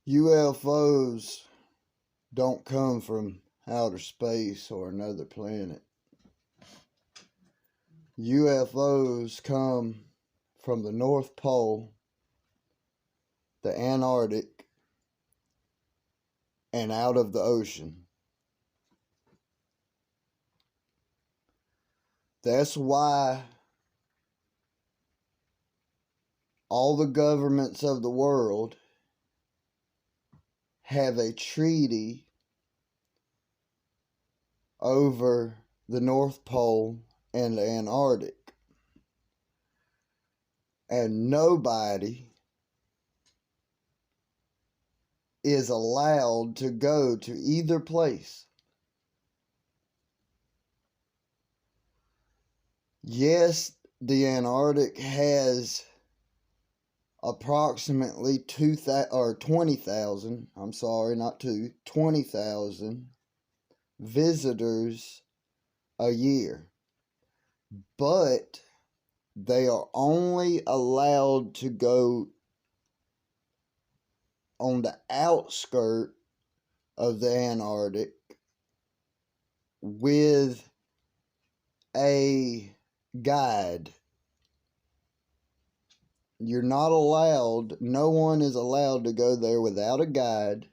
UFOs don't come from outer space or another planet. UFOs come from the North Pole, the Antarctic, and out of the ocean. That's why all the governments of the world have a treaty over the North Pole and the Antarctic. And nobody is allowed to go to either place. Yes, the Antarctic has approximately 20,000, 20,000 visitors a year. But they are only allowed to go on the outskirt of the Antarctic with a guide. You're not allowed, no one is allowed to go there without a guide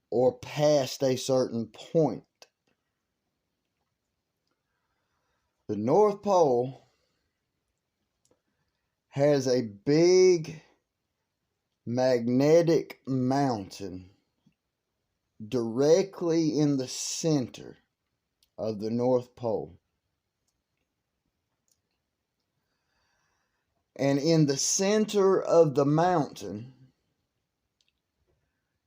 or past a certain point. The North Pole has a big magnetic mountain directly in the center of the North Pole. And in the center of the mountain,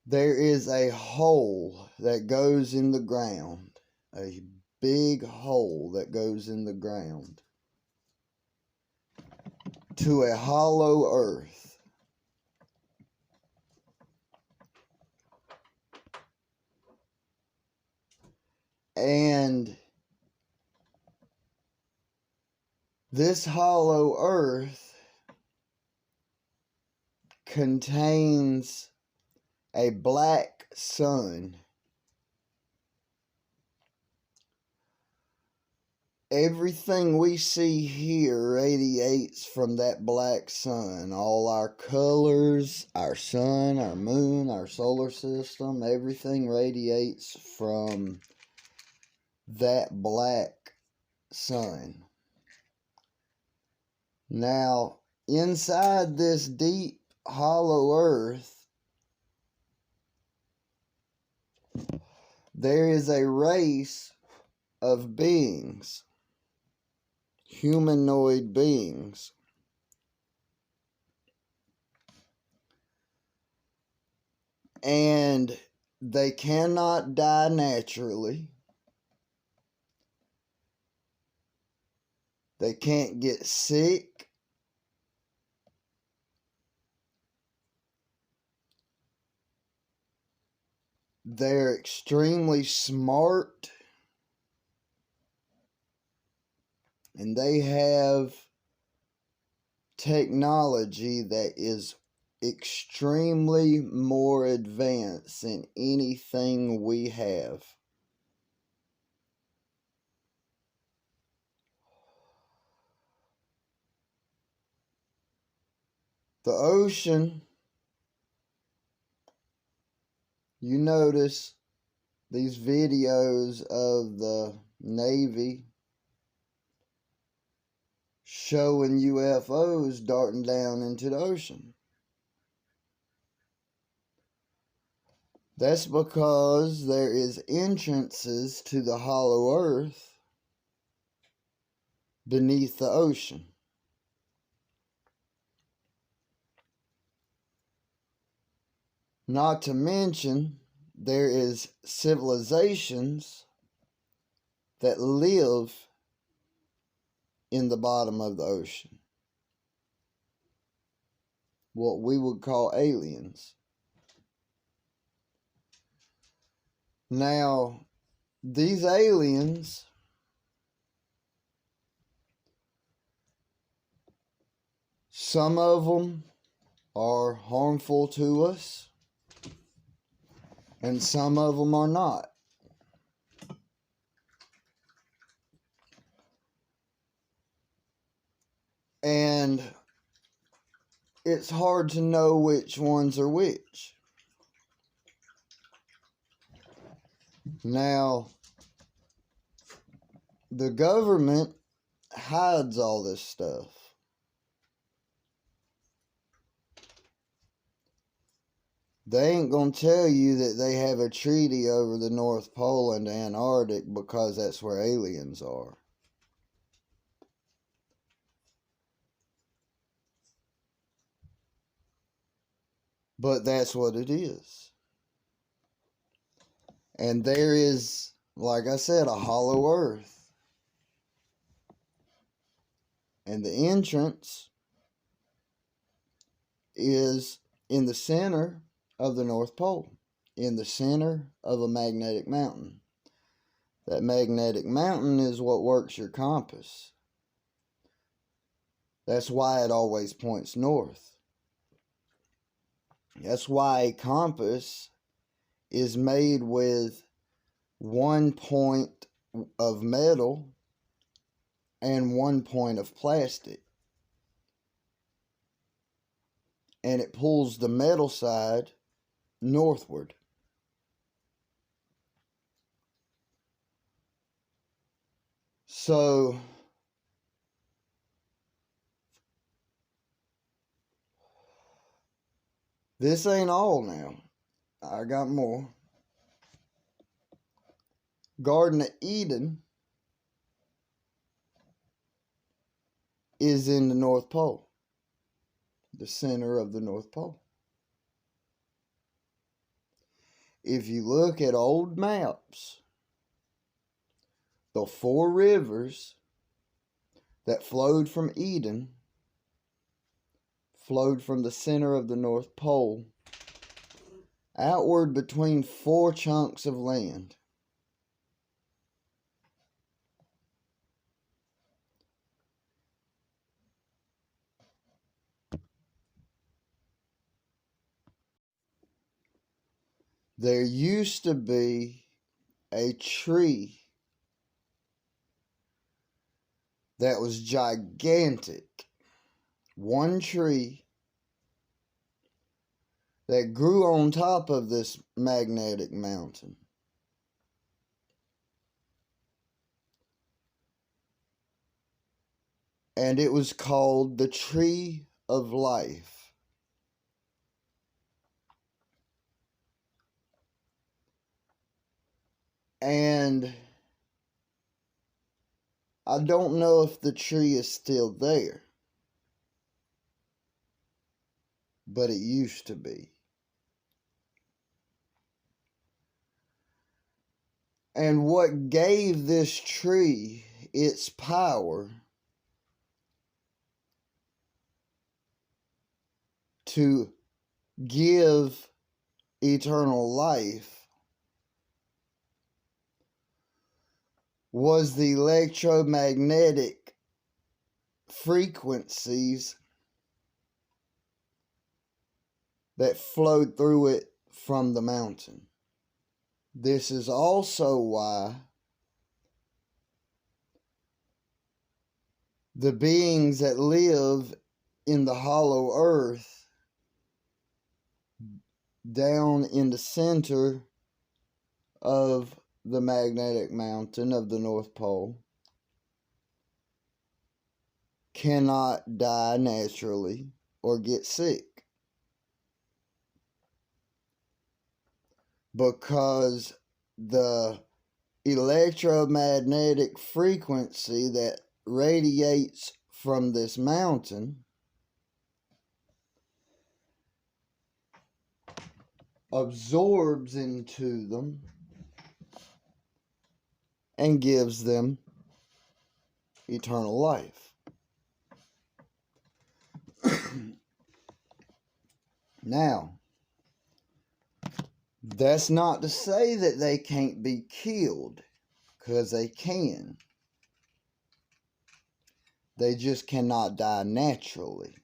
there is a hole that goes in the ground, a big hole that goes in the ground to a hollow earth. And this hollow earth contains a black sun. Everything we see here radiates from that black sun. All our colors, our sun, our moon, our solar system, everything radiates from that black sun. Now, inside this deep hollow earth, there is a race of beings, humanoid beings. And they cannot die naturally. They can't get sick. They're extremely smart. And they have technology that is extremely more advanced than anything we have. The ocean, you notice these videos of the Navy showing UFOs darting down into the ocean. That's because there is entrances to the hollow earth beneath the ocean. Not to mention, there is civilizations that live in the bottom of the ocean. What we would call aliens. Now, these aliens some of them are harmful to us. and some of them are not. And it's hard to know which ones are which. Now, the government hides all this stuff. They ain't gonna tell you that they have a treaty over the North Pole and the Antarctic because that's where aliens are. But that's what it is. And there is, like I said, a hollow earth. And the entrance is in the center of the North Pole, in the center of a magnetic mountain. That magnetic mountain is what works your compass. That's why it always points north. That's why a compass is made with 1 point of metal and 1 point of plastic. And it pulls the metal side northward. So, this ain't all now. I got more. Garden of Eden is in the North Pole, the center of the North Pole. If you look at old maps, the 4 rivers that flowed from Eden flowed from the center of the North Pole outward between 4 chunks of land. There used to be a tree that was gigantic. One tree that grew on top of this magnetic mountain. And it was called the Tree of Life. And I don't know if the tree is still there, but it used to be. And what gave this tree its power to give eternal life was the electromagnetic frequencies that flowed through it from the mountain. This is also why the beings that live in the hollow earth down in the center of the magnetic mountain of the North Pole cannot die naturally or get sick, because the electromagnetic frequency that radiates from this mountain absorbs into them and gives them eternal life. Now, that's not to say that they can't be killed, because they can. They just cannot die naturally.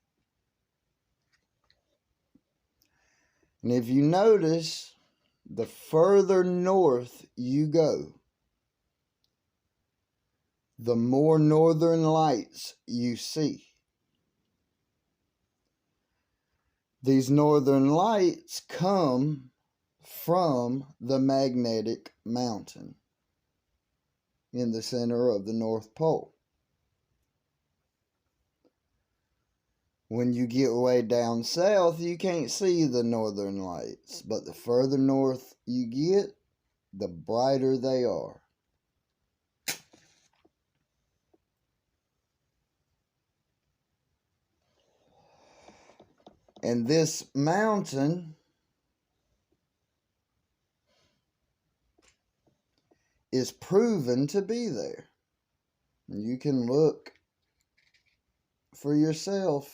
And if you notice, the further north you go, the more northern lights you see. These northern lights come from the magnetic mountain in the center of the North Pole. When you get way down south, you can't see the northern lights, but the further north you get, the brighter they are. And this mountain is proven to be there. You can look for yourself.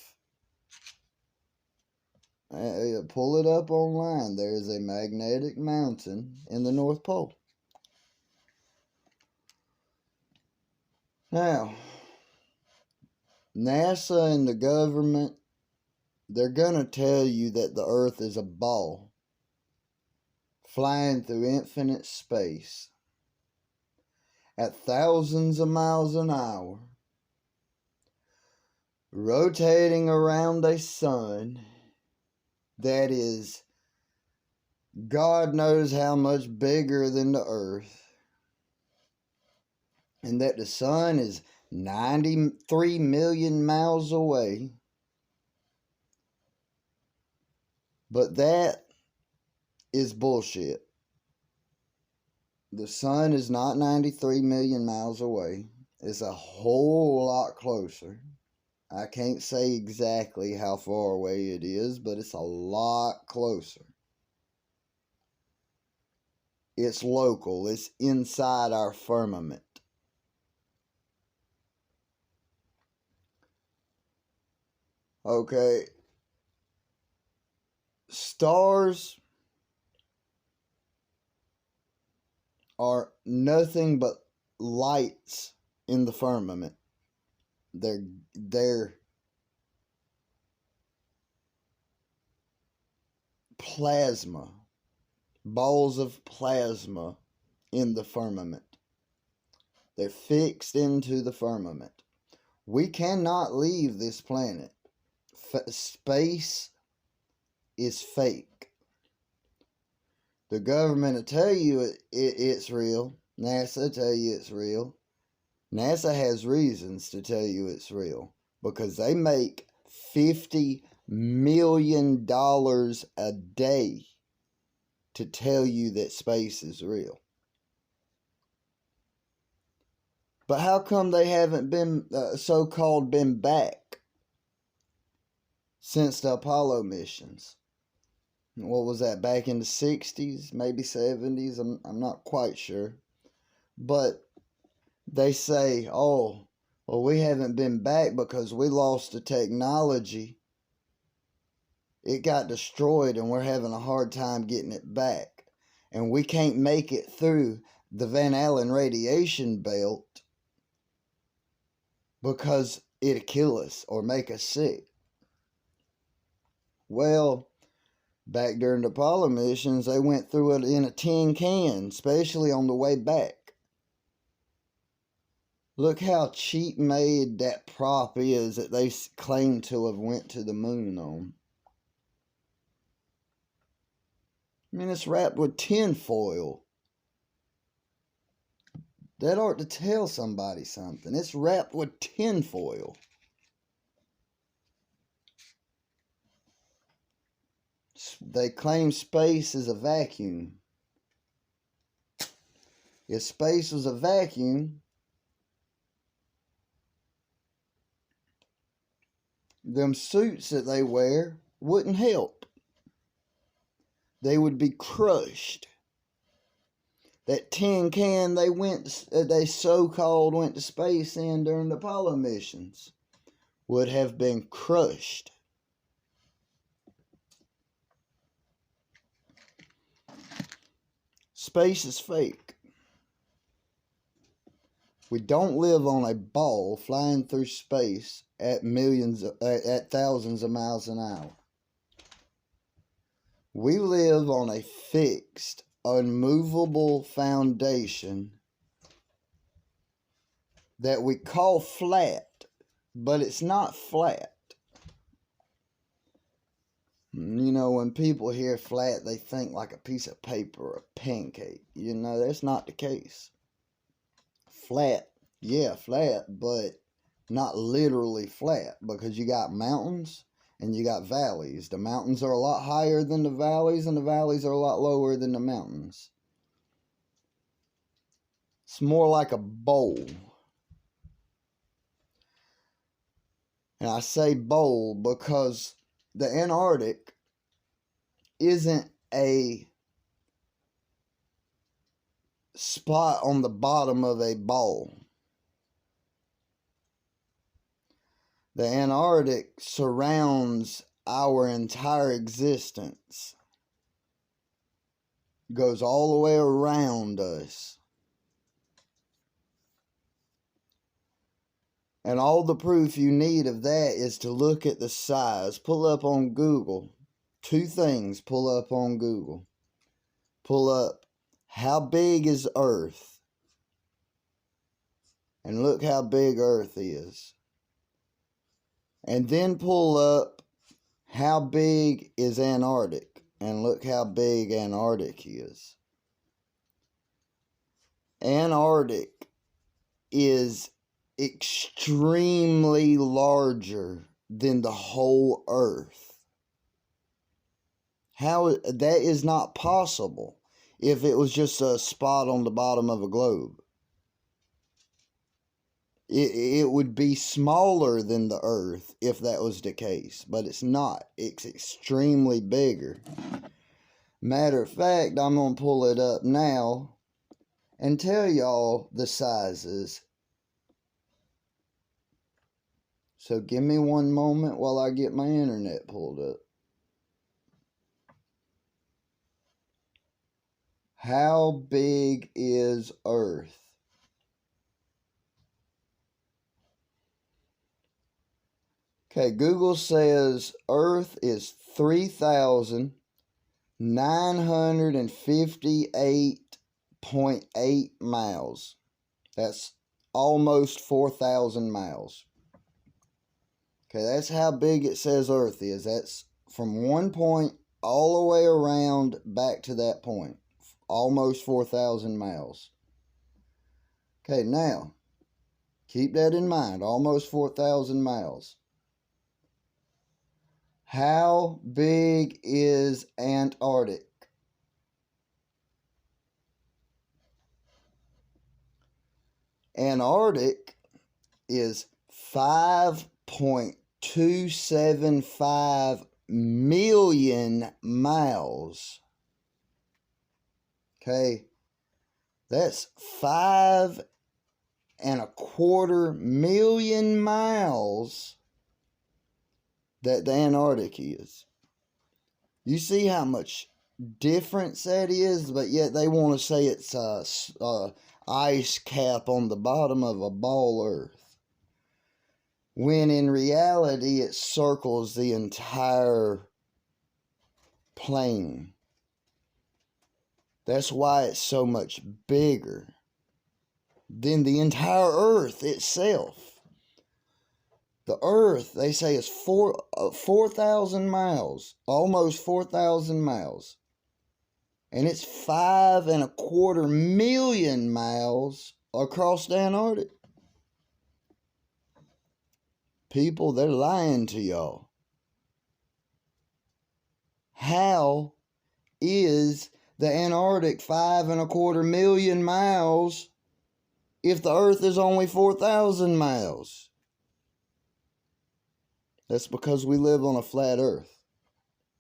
Pull it up online. There is a magnetic mountain in the North Pole. Now, NASA and the government, they're going to tell you that the Earth is a ball flying through infinite space at thousands of miles an hour, rotating around a sun that is God knows how much bigger than the Earth, and that the sun is 93 million miles away. But that is bullshit. The sun is not 93 million miles away. It's a whole lot closer. I can't say exactly how far away it is, but it's a lot closer. It's local. It's inside our firmament. Okay. Stars are nothing but lights in the firmament. They're plasma, balls of plasma in the firmament. They're fixed into the firmament. We cannot leave this planet. Space is fake. The government will tell you it's real. NASA will tell you it's real. NASA has reasons to tell you it's real because they make $50 million a day to tell you that space is real. But how come they haven't been so-called been back since the Apollo missions? What was that, back in the 60s, maybe 70s? I'm not quite sure. But they say, oh, well, we haven't been back because we lost the technology. It got destroyed and we're having a hard time getting it back. And we can't make it through the Van Allen radiation belt because it'll kill us or make us sick. Well, back during the Apollo missions, they went through it in a tin can, especially on the way back. Look how cheap made that prop is that they claim to have went to the moon on. I mean, it's wrapped with tin foil. That ought to tell somebody something. It's wrapped with tin foil. They claim space is a vacuum. If space was a vacuum, them suits that they wear wouldn't help. They would be crushed. That tin can they so-called went to space in during the Apollo missions would have been crushed. Space is fake. We don't live on a ball flying through space at thousands of miles an hour. We live on a fixed, unmovable foundation that we call flat, but it's not flat. You know, when people hear flat, they think like a piece of paper or a pancake. You know, that's not the case. Flat, yeah, flat, but not literally flat, because you got mountains and you got valleys. The mountains are a lot higher than the valleys, and the valleys are a lot lower than the mountains. It's more like a bowl. And I say bowl because the Antarctic isn't a spot on the bottom of a bowl. The Antarctic surrounds our entire existence, goes all the way around us. And all the proof you need of that is to look at the size. Pull up on Google. Two things pull up on Google. Pull up, how big is Earth? And look how big Earth is. And then pull up, how big is Antarctic? And look how big Antarctic is. Antarctic is extremely larger than the whole Earth. How that is not possible if it was just a spot on the bottom of a globe. It would be smaller than the Earth if that was the case, but it's not. It's extremely bigger. Matter of fact, I'm going to pull it up now and tell y'all the sizes. So give me one moment while I get my internet pulled up. How big is Earth? Okay, Google says Earth is 3,958.8 miles. That's almost 4,000 miles. Okay, that's how big it says Earth is. That's from one point all the way around back to that point. Almost 4,000 miles. Okay, now, keep that in mind. Almost 4,000 miles. How big is Antarctic? Antarctic is 5.275 million miles. Okay, that's 5.25 million miles that the Antarctic is. You see how much difference that is, but yet they want to say it's a ice cap on the bottom of a ball Earth, when in reality it circles the entire plane. That's why it's so much bigger than the entire Earth itself. The Earth, they say, is 4,000 miles, almost 4,000 miles. And it's 5.25 million miles across the Antarctic. People, they're lying to y'all. How is the Antarctic 5.25 million miles if the Earth is only 4,000 miles? That's because we live on a flat Earth,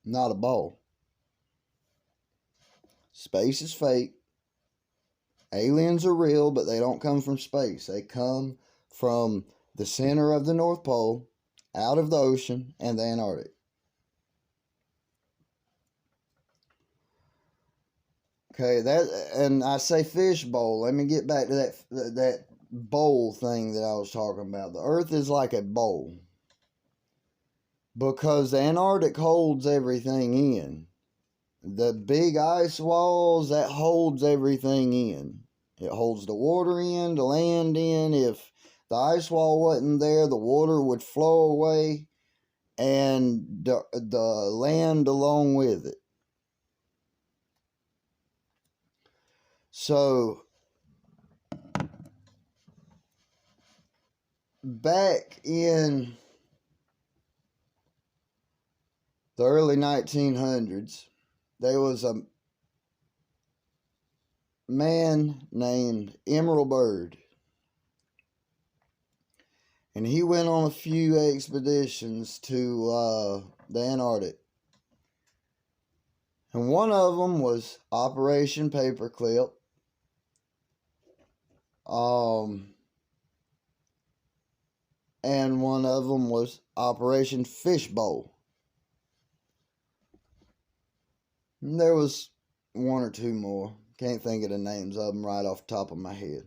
not a ball. Space is fake. Aliens are real, but they don't come from space. They come from the center of the North Pole, out of the ocean, and the Antarctic. Okay, and I say fish bowl. Let me get back to that bowl thing that I was talking about. The Earth is like a bowl, because the Antarctic holds everything in. the big ice walls, that holds everything in. It holds the water in, the land in. If the ice wall wasn't there, the water would flow away and the land along with it. So back in the early 1900s, there was a man named Emerald Byrd, and he went on a few expeditions to the Antarctic. And one of them was Operation Paperclip. And one of them was Operation Fishbowl. And there was one or two more. Can't think of the names of them right off the top of my head.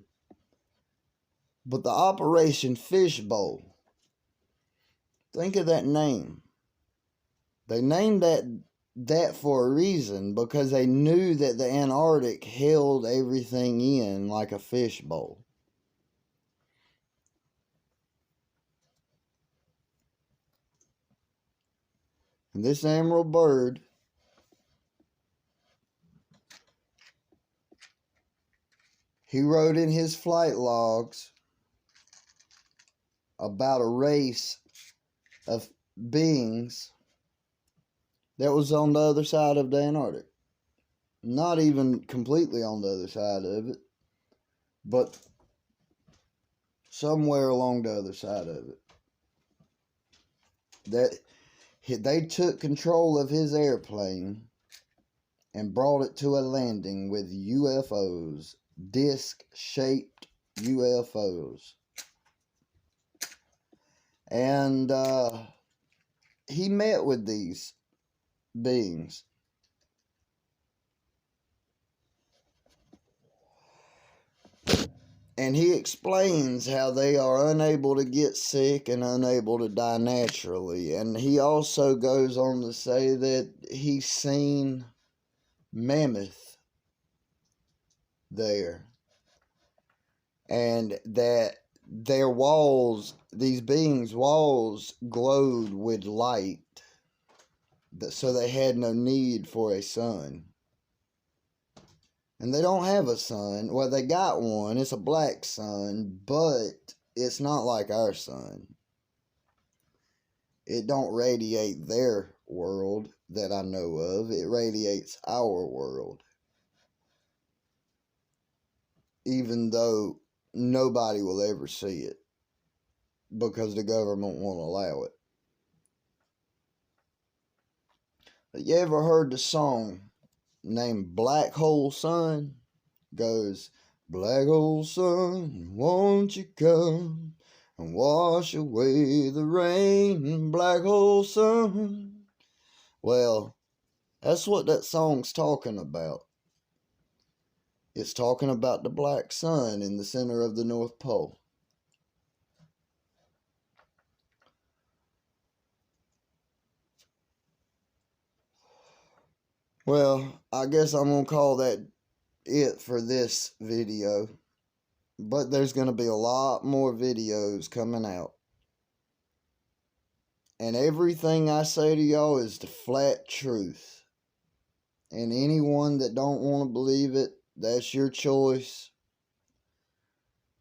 But the Operation Fishbowl, think of that name. They named that for a reason, because they knew that the Antarctic held everything in like a fishbowl. And this Emerald Byrd, he wrote in his flight logs about a race of beings that was on the other side of the Antarctic. Not even completely on the other side of it, but somewhere along the other side of it. That they took control of his airplane and brought it to a landing with UFOs, disc-shaped UFOs. And he met with these beings. And he explains how they are unable to get sick and unable to die naturally. And he also goes on to say that he's seen mammoth there. And that their walls, these beings' walls, glowed with light. So they had no need for a sun. And they don't have a sun. Well, they got one. It's a black sun, but it's not like our sun. It don't radiate their world that I know of. It radiates our world. Even though nobody will ever see it, because the government won't allow it. But you ever heard the song named Black Hole Sun? Goes, black hole sun, won't you come and wash away the rain, black hole sun. Well, that's what that song's talking about. It's talking about the black sun in the center of the North Pole. Well, I guess I'm going to call that it for this video. But there's going to be a lot more videos coming out. And everything I say to y'all is the flat truth. And anyone that don't want to believe it, that's your choice.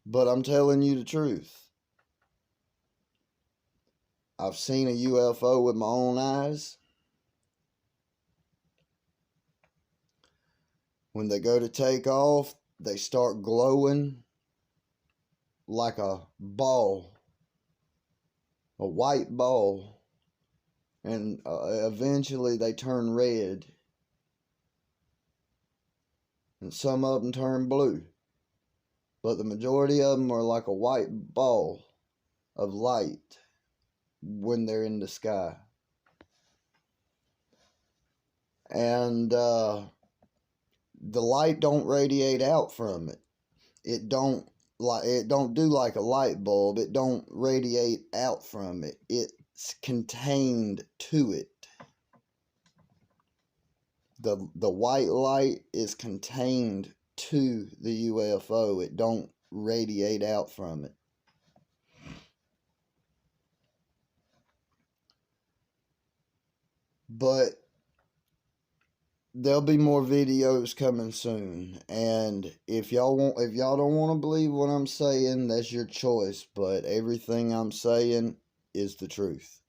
But I'm telling you the truth. I've seen a UFO with my own eyes. When they go to take off, they start glowing like a ball. A white ball. And eventually they turn red. And some of them turn blue. But the majority of them are like a white ball of light when they're in the sky. And the light don't radiate out from it. It don't do like a light bulb. It don't radiate out from it. It's contained to it. the white light is contained to the UFO. It don't radiate out from it. But there'll be more videos coming soon, and if y'all don't want to believe what I'm saying, that's your choice, but everything I'm saying is the truth.